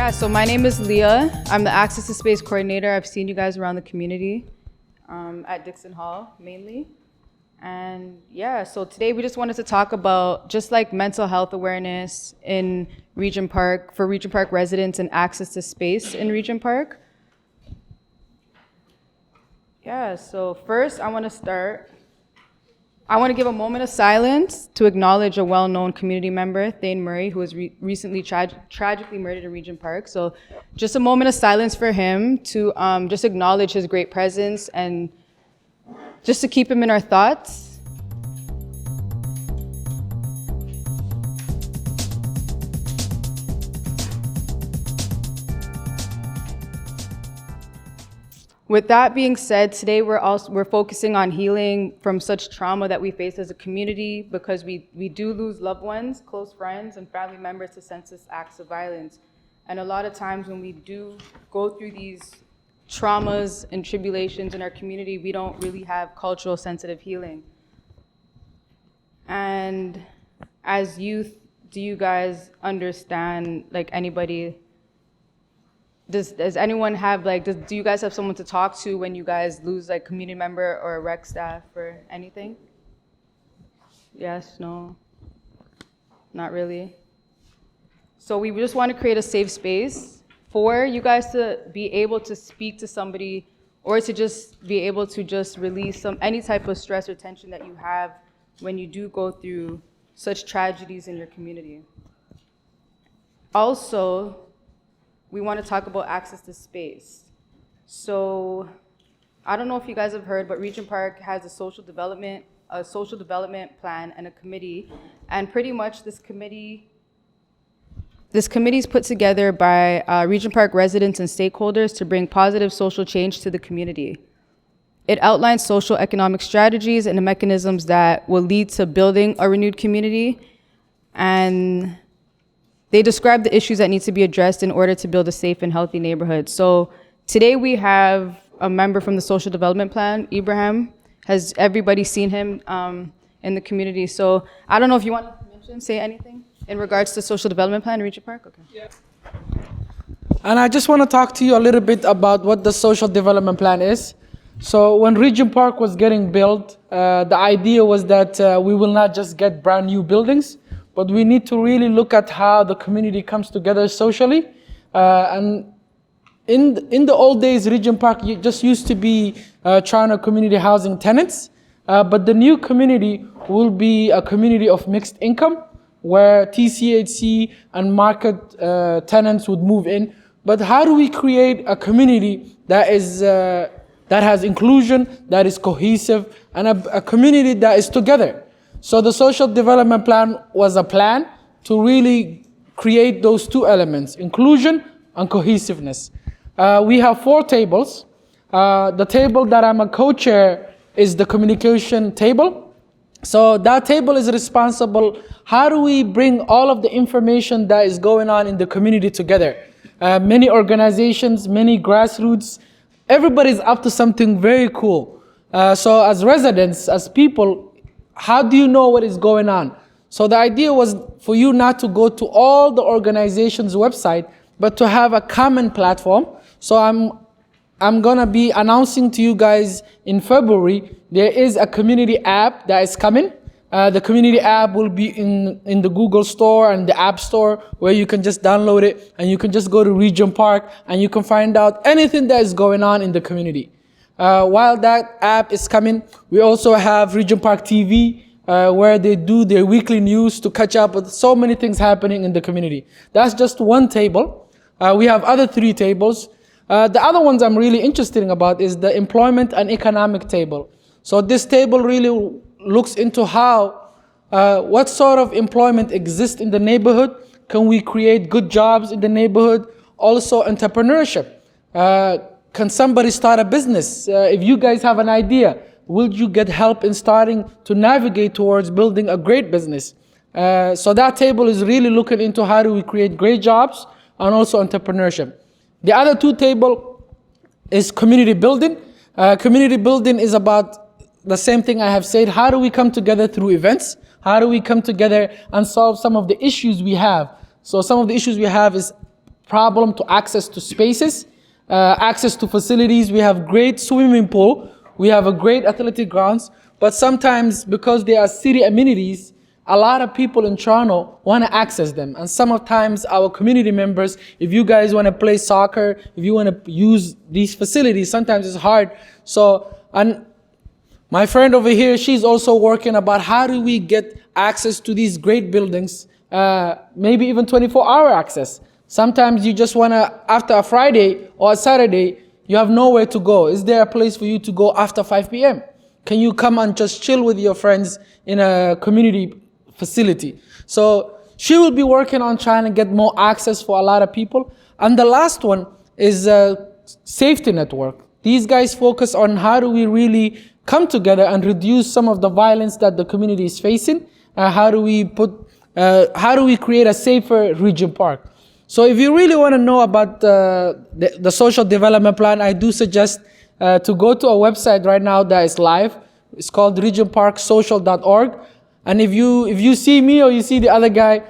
Yeah, so my name is Leah. I'm the Access to Space Coordinator. I've seen you guys around the community at Dixon Hall mainly. And yeah, so today we just wanted to talk about just like mental health awareness in Regent Park, for Regent Park residents and access to space in Regent Park. Yeah, so first I want to give a moment of silence to acknowledge a well-known community member, Thane Murray, who was recently tragically murdered in Regent Park. So just a moment of silence for him to just acknowledge his great presence and just to keep him in our thoughts. With that being said, today we're focusing on healing from such trauma that we face as a community, because we do lose loved ones, close friends, and family members to senseless acts of violence. And a lot of times when we do go through these traumas and tribulations in our community, we don't really have cultural sensitive healing. And as youth, do you guys understand, like, anybody, does anyone have, like, do you guys have someone to talk to when you guys lose, like, community member or a rec staff or anything? Yes, no, not really. So we just want to create a safe space for you guys to be able to speak to somebody, or to just be able to just release any type of stress or tension that you have when you do go through such tragedies in your community. Also, we want to talk about access to space. So I don't know if you guys have heard, but Regent Park has a social development plan and a committee, and pretty much this committee is put together by Regent Park residents and stakeholders to bring positive social change to the community. It outlines social economic strategies and the mechanisms that will lead to building a renewed community, and they describe the issues that need to be addressed in order to build a safe and healthy neighborhood. So today we have a member from the social development plan, Ibrahim. Has everybody seen him in the community? So I don't know if you want to say anything in regards to social development plan in Regent Park? Okay. Yeah. And I just want to talk to you a little bit about what the social development plan is. So when Regent Park was getting built, the idea was that we will not just get brand new buildings, but we need to really look at how the community comes together socially. And in the old days, Regent Park just used to be Toronto community housing tenants, but the new community will be a community of mixed income, where TCHC and market tenants would move in. But how do we create a community that has inclusion, that is cohesive, and a community that is together? So the social development plan was a plan to really create those two elements, inclusion and cohesiveness. We have 4 tables. The table that I'm a co-chair is the communication table. So that table is responsible. How do we bring all of the information that is going on in the community together? Many organizations, many grassroots, everybody's up to something very cool. So as residents, as people, how do you know what is going on? So the idea was for you not to go to all the organizations' website, but to have a common platform. So I'm gonna be announcing to you guys in February, there is a community app that is coming. The community app will be in the Google Store and the App Store, where you can just download it and you can just go to Regent Park and you can find out anything that is going on in the community. While that app is coming, we also have Regent Park TV, where they do their weekly news to catch up with so many things happening in the community. That's just one table. We have other 3 tables. The other ones I'm really interested about is the employment and economic table. So this table really looks into how, what sort of employment exists in the neighborhood. Can we create good jobs in the neighborhood? Also entrepreneurship. Can somebody start a business? If you guys have an idea, will you get help in starting to navigate towards building a great business? So that table is really looking into how do we create great jobs and also entrepreneurship. The other 2 table is community building. Community building is about the same thing I have said. How do we come together through events? How do we come together and solve some of the issues we have? So some of the issues we have is problem to access to spaces, access to facilities. We have great swimming pool, we have a great athletic grounds, but sometimes because they are city amenities, a lot of people in Toronto want to access them. And sometimes our community members, if you guys want to play soccer, if you want to use these facilities, sometimes it's hard. So, and my friend over here, she's also working about how do we get access to these great buildings, maybe even 24-hour access. Sometimes you just want to, after a Friday or a Saturday, you have nowhere to go. Is there a place for you to go after 5 p.m.? Can you come and just chill with your friends in a community facility? So she will be working on trying to get more access for a lot of people. And the last one is a safety network. These guys focus on how do we really come together and reduce some of the violence that the community is facing. How do we create a safer Regent Park? So if you really want to know about the social development plan, I do suggest to go to a website right now that is live. It's called regentparksocial.org. And if you see me or you see the other guy,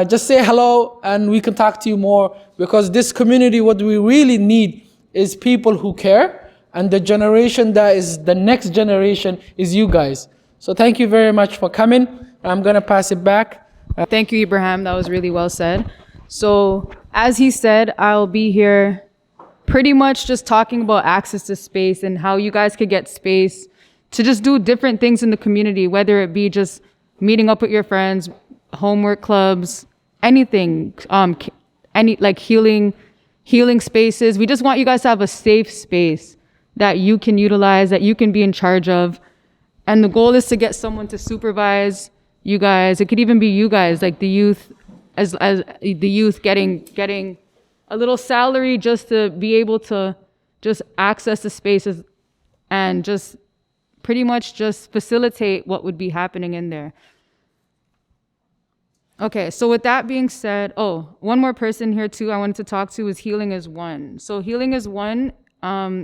just say hello and we can talk to you more, because this community, what we really need is people who care, and the generation that is the next generation is you guys. So thank you very much for coming. I'm gonna pass it back. Thank you, Ibrahim. That was really well said. So as he said, I'll be here pretty much just talking about access to space and how you guys could get space to just do different things in the community, whether it be just meeting up with your friends, homework clubs, anything, any like healing spaces. We just want you guys to have a safe space that you can utilize, that you can be in charge of. And the goal is to get someone to supervise you guys. It could even be you guys, like the youth, as the youth getting a little salary just to be able to just access the spaces and just pretty much just facilitate what would be happening in there. Okay, so with that being said, one more person here too I wanted to talk to is Healing as One. So Healing as One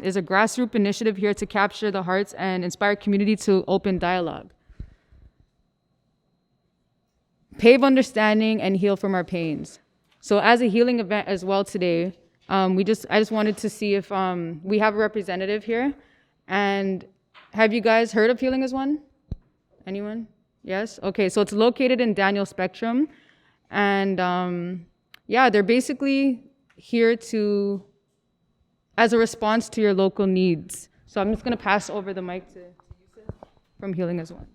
is a grassroots initiative here to capture the hearts and inspire community to open dialogue. Pave understanding and heal from our pains. So as a healing event as well today, I just wanted to see if we have a representative here. And have you guys heard of Healing as One? Anyone? Yes? Okay, so it's located in Daniel Spectrum. And they're basically here as a response to your local needs. So I'm just gonna pass over the mic to Yusuf from Healing as One.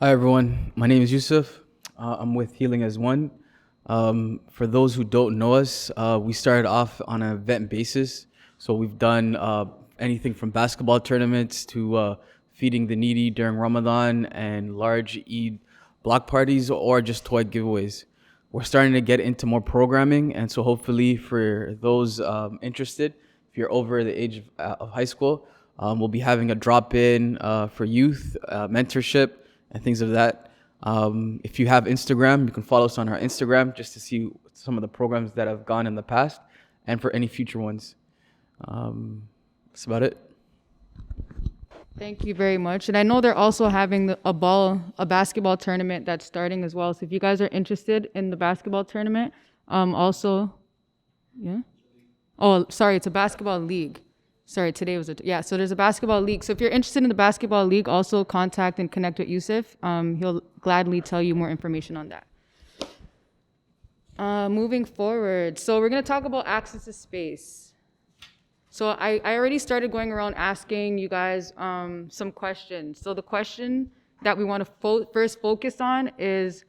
Hi everyone, my name is Yusuf. I'm with Healing as One. For those who don't know us, we started off on an event basis. So we've done anything from basketball tournaments to feeding the needy during Ramadan and large Eid block parties or just toy giveaways. We're starting to get into more programming, and so hopefully for those interested, if you're over the age of high school, we'll be having a drop-in for youth, mentorship, and things of that. If you have Instagram, you can follow us on our Instagram just to see some of the programs that have gone in the past and for any future ones. That's about it. Thank you very much. And I know they're also having a basketball tournament that's starting as well. So if you guys are interested in the basketball tournament, also, yeah? Oh, sorry, it's a basketball league. Sorry, today was so there's a basketball league. So if you're interested in the basketball league, also contact and connect with Yusuf. He'll gladly tell you more information on that. Moving forward, so we're gonna talk about access to space. So I already started going around asking you guys some questions. So the question that we want to first focus on is,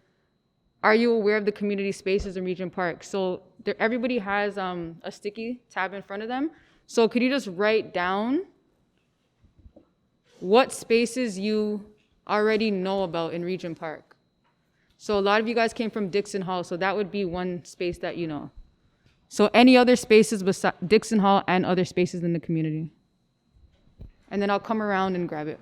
are you aware of the community spaces in Regent Park? So everybody has a sticky tab in front of them. So could you just write down what spaces you already know about in Regent Park? So a lot of you guys came from Dixon Hall, so that would be one space that you know. So any other spaces besides Dixon Hall and other spaces in the community? And then I'll come around and grab it.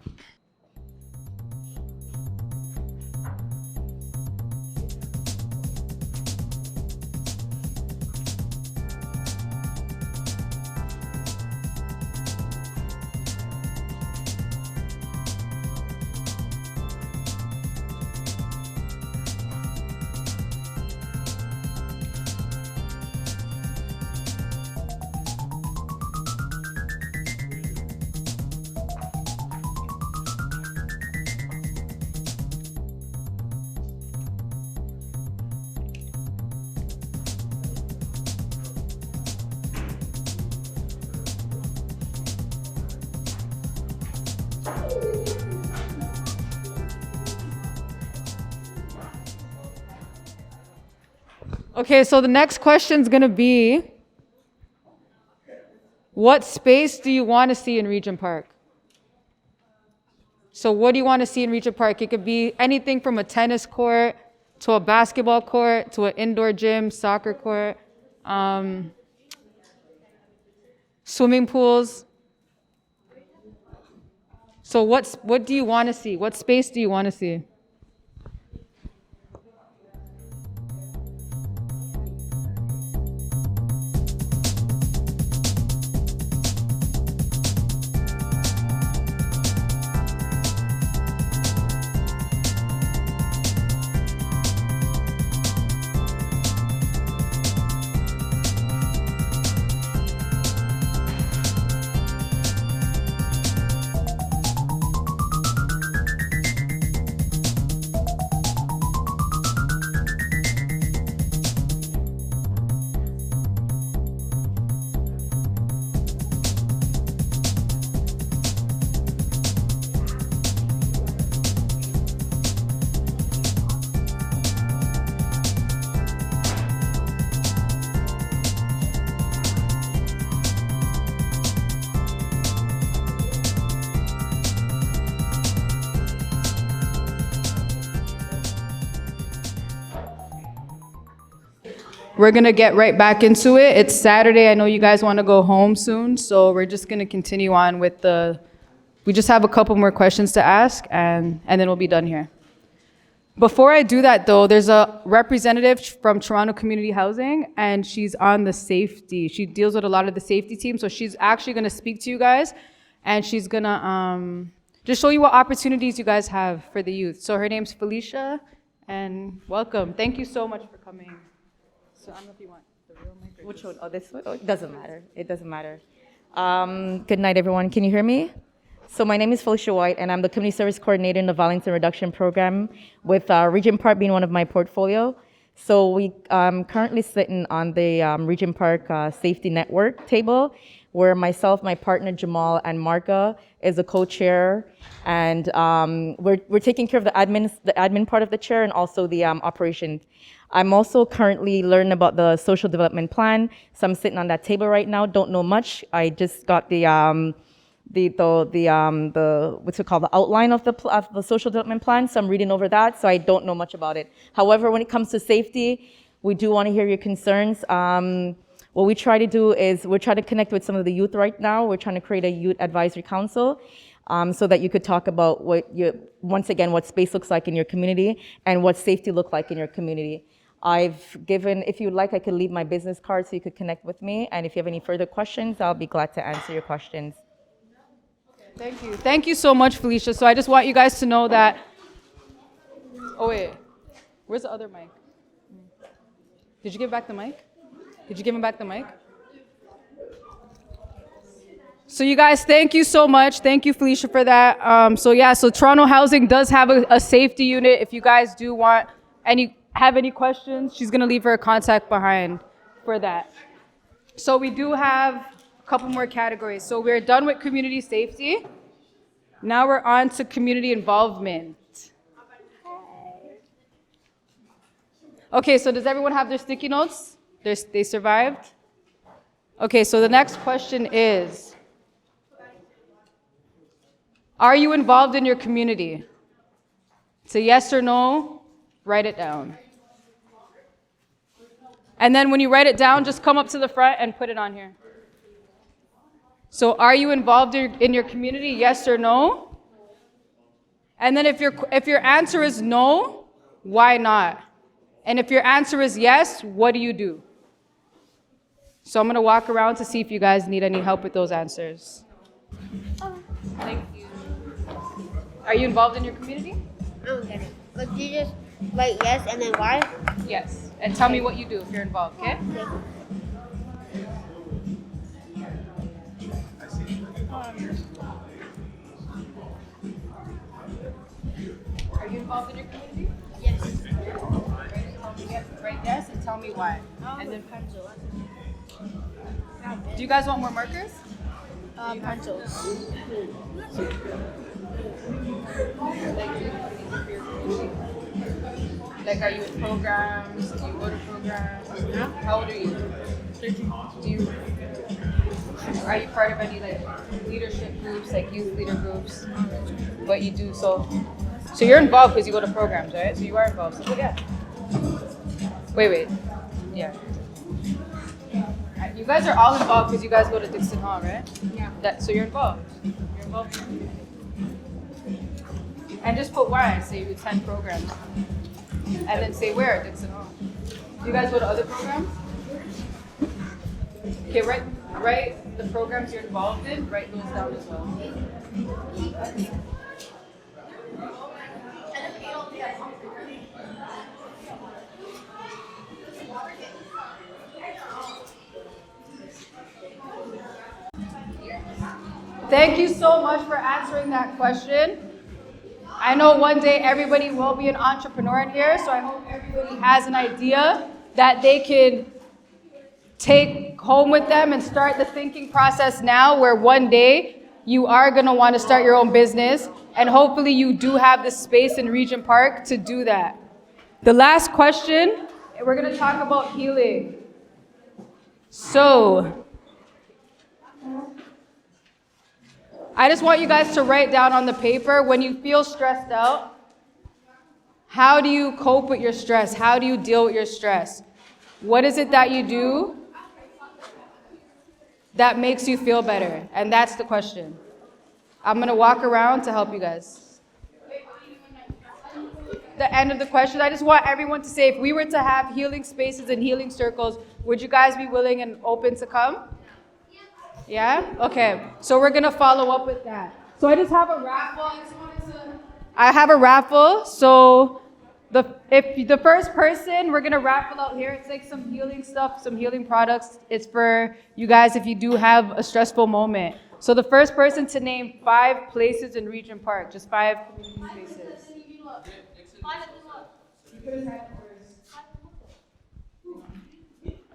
Okay, so the next question's gonna be, what space do you want to see in Regent Park? So what do you want to see in Regent Park? It could be anything from a tennis court to a basketball court to an indoor gym, soccer court, swimming pools. So what do you want to see? What space do you want to see? We're gonna get right back into it. It's Saturday. I know you guys want to go home soon, so we're just gonna continue on with we just have a couple more questions to ask, and then we'll be done here. Before I do that though, there's a representative from Toronto Community Housing, and she's on the safety. She deals with a lot of the safety team, so she's actually gonna speak to you guys, and she's gonna just show you what opportunities you guys have for the youth. So her name's Felicia, and welcome. Thank you so much for coming. So I don't know if you want the real mic or Which one? Oh, this one? Oh, it doesn't matter. It doesn't matter. Good night, everyone. Can you hear me? So my name is Felicia White, and I'm the Community Service Coordinator in the Violence and Reduction Program, with Regent Park being one of my portfolio. So we currently sitting on the Regent Park Safety Network table, where myself, my partner Jamal, and Marka is a co-chair, and we're taking care of the admin part of the chair and also the operations. I'm also currently learning about the social development plan, so I'm sitting on that table right now. Don't know much. I just got the what's it called, the outline of the social development plan. So I'm reading over that. So I don't know much about it. However, when it comes to safety, we do want to hear your concerns. What we try to do is we're trying to connect with some of the youth right now. We're trying to create a youth advisory council. So that you could talk about once again, what space looks like in your community and what safety look like in your community. If you'd like, I could leave my business card so you could connect with me. And if you have any further questions, I'll be glad to answer your questions. Thank you. Thank you so much, Felicia. So I just want you guys to know that, oh wait, where's the other mic? Did you give back the mic? Did you give him back the mic? So you guys, thank you so much. Thank you, Felicia, for that. So Toronto Housing does have a safety unit. If you guys do have any questions, she's gonna leave her contact behind for that. So we do have a couple more categories. So we're done with community safety. Now we're on to community involvement. Okay, so does everyone have their sticky notes? They survived? Okay, so the next question is, are you involved in your community? It's a yes or no, write it down. And then when you write it down, just come up to the front and put it on here. So are you involved in your community, yes or no? And then if your answer is no, why not? And if your answer is yes, what do you do? So I'm gonna walk around to see if you guys need any help with those answers. Thank you. Are you involved in your community? I don't get it. But you just write yes and then why? Yes. And tell me what you do if you're involved, okay? Are you involved in your community? Yes. Write yes and tell me why. And then pencil. Do you guys want more markers? Pencils. Like, are you in programs? Do you go to programs? Yeah. How old are you? 13. Are you part of any like leadership groups, like youth leader groups? What you do? So you're involved because you go to programs, right? So you are involved. So yeah. Wait. Yeah. You guys are all involved because you guys go to Dixon Hall, right? Yeah. So you're involved. You're involved. And just put why. Say you attend programs. And then say where, Dixon Hall. Do you guys go to other programs? Okay, write the programs you're involved in, write those down as well. Thank you so much for answering that question. I know one day everybody will be an entrepreneur in here, so I hope everybody has an idea that they can take home with them and start the thinking process now, where one day you are going to want to start your own business, and hopefully you do have the space in Regent Park to do that. The last question, we're going to talk about healing. So, I just want you guys to write down on the paper, when you feel stressed out, how do you cope with your stress? How do you deal with your stress? What is it that you do that makes you feel better? And that's the question. I'm going to walk around to help you guys. The end of the question, I just want everyone to say, if we were to have healing spaces and healing circles, would you guys be willing and open to come? Yeah? Okay. So we're going to follow up with that. So I just have a raffle. I have a raffle. So if the first person, we're going to raffle out here. It's like some healing stuff, some healing products. It's for you guys if you do have a stressful moment. So the first person to name 5 places in Regent Park, just 5 community spaces.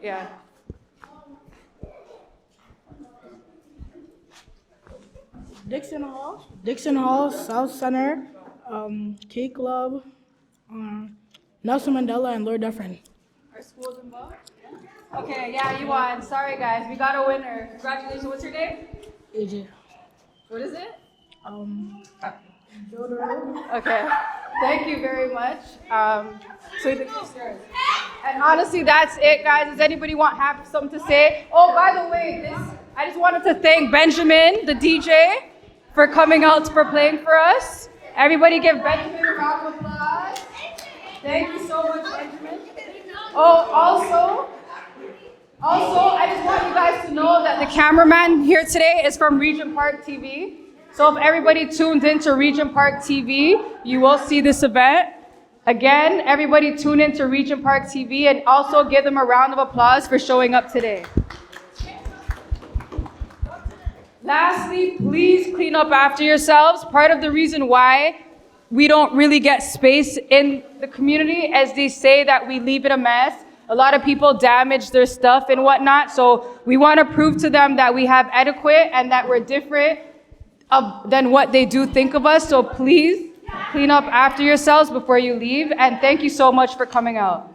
Yeah. Dixon Hall, South Center, K Club, Nelson Mandela, and Lord Dufferin. Are schools involved? Okay, yeah, you won. Sorry, guys. We got a winner. Congratulations. What's your name? AJ. What is it? Joe. Okay. Thank you very much. So you think it's yours. And honestly, that's it, guys. Does anybody have something to say? Oh, by the way, I just wanted to thank Benjamin, the DJ, for coming out for playing for us. Everybody give Benjamin a round of applause. Thank you so much, Benjamin. Oh, also, I just want you guys to know that the cameraman here today is from Regent Park TV. So if everybody tuned into Regent Park TV, you will see this event. Again, everybody tune into Regent Park TV and also give them a round of applause for showing up today. Lastly, please clean up after yourselves. Part of the reason why we don't really get space in the community, as they say that we leave it a mess. A lot of people damage their stuff and whatnot. So we want to prove to them that we have adequate and that we're different than what they do think of us. So please clean up after yourselves before you leave. And thank you so much for coming out.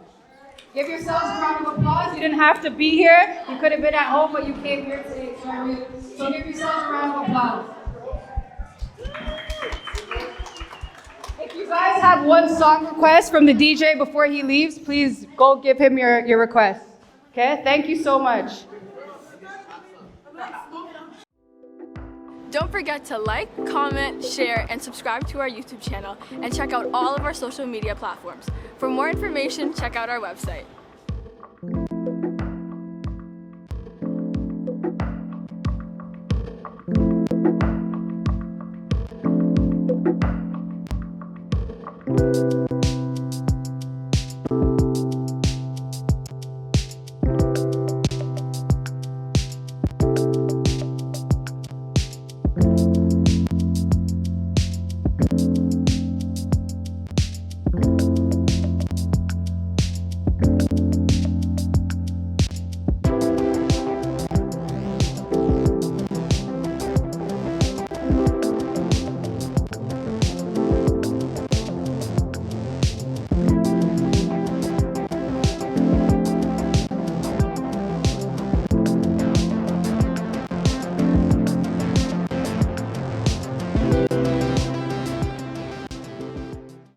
Give yourselves a round of applause. You didn't have to be here. You could have been at home, but you came here today. So give yourselves a round of applause. If you guys have one song request from the DJ before he leaves, please go give him your request. Okay? Thank you so much. Don't forget to like, comment, share, and subscribe to our YouTube channel, and check out all of our social media platforms. For more information, check out our website.